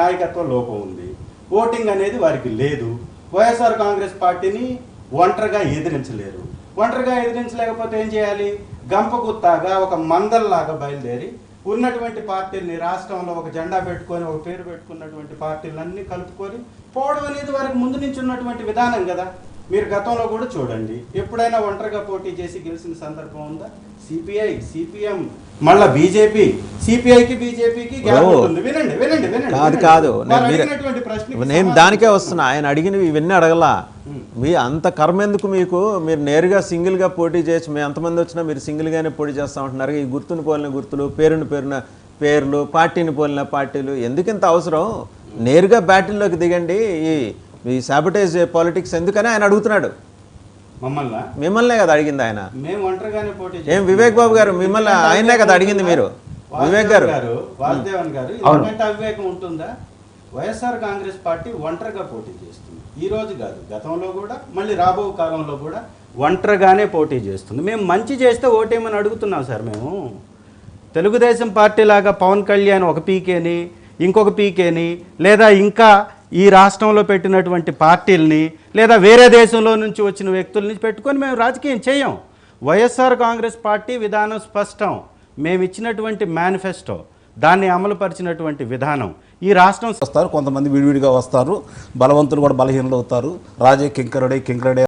నాయకత్వ లోపం ఉంది, ఓటింగ్ అనేది వారికి లేదు. వైఎస్ఆర్ కాంగ్రెస్ పార్టీని ఒంటరిగా ఎదిరించలేరు. ఒంటరిగా ఎదిరించలేకపోతే ఏం చేయాలి? గంపగుత్తాగా ఒక మందల్లాగా బయలుదేరి ఉన్నటువంటి పార్టీలని రాష్ట్రంలో ఒక జెండా పెట్టుకొని ఒక పేరు పెట్టుకున్నటువంటి పార్టీలన్నీ కలుపుకొని పోవడం అనేది వారికి ముందు నుంచి ఉన్నటువంటి విధానం కదా. మీరు గతంలో కూడా చూడండి, ఎప్పుడైనా ఒంటరిగా పోటీ చేసి గెలిచిన సందర్భం ఉందా? సిపిఐ, సిపిఎం, మళ్ళా బీజేపీ, సిపిఐకి బీజేపీకి గ్యాప్ ఉంటుంది. వినండి వినండి వినండి. కాదు ప్రశ్న నేను దానికే వస్తున్నా. ఆయన అడిగినవి ఇవన్నీ అడగలా. మీ అంత కర్మ ఎందుకు మీకు? మీరు నేరుగా సింగిల్గా పోటీ చేయొచ్చు. మేము ఎంతమంది వచ్చినా మీరు సింగిల్గానే పోటీ చేస్తూ ఉంటున్నారు. ఈ గుర్తుని పోలిన గుర్తులు, పేరున పేర్లు, పార్టీని పోలిన పార్టీలు ఎందుకు ఇంత అవసరం? నేరుగా బ్యాటిల్లోకి దిగండి. ఈ సాబటేజ్ పాలిటిక్స్ ఎందుకని ఆయన అడుగుతున్నాడు. మిమ్మల్నే కదా అడిగింది ఆయన. మేము ఒంటరిగానే పోటీ ఏం వివేక్ బాబు గారు మిమ్మల్ని ఆయనే కదా అడిగింది మీరు. వివేక్ గారు, వాసుదేవన్ గారు, ఎందుకంటే అవివేకం ఉంటుందా? వైఎస్ఆర్ కాంగ్రెస్ పార్టీ ఒంటరిగా పోటీ చేస్తుంది. ఈ రోజు కాదు, గతంలో కూడా మళ్ళీ రాబో కాలంలో కూడా ఒంటరిగానే పోటీ చేస్తుంది. మేము మంచి చేస్తే ఓటేమని అడుగుతున్నాం సార్. మేము తెలుగుదేశం పార్టీ లాగా పవన్ కళ్యాణ్ ఒక పీకేని, ఇంకొక పీకేని, లేదా ఇంకా ఈ రాష్ట్రంలో పెట్టినటువంటి పార్టీలని, లేదా వేరే దేశంలో నుంచి వచ్చిన వ్యక్తుల్ని పెట్టుకొని మేము రాజకీయం చేయం. వైఎస్ఆర్ కాంగ్రెస్ పార్టీ విధానం స్పష్టం. మేము ఇచ్చినటువంటి మేనిఫెస్టో, దాన్ని అమలుపరిచినటువంటి విధానం ఈ రాష్ట్రం వస్తారు. కొంతమంది విడివిడిగా వస్తారు, బలవంతులు కూడా బలహీనలు అవుతారు. రాజే కింకరుడే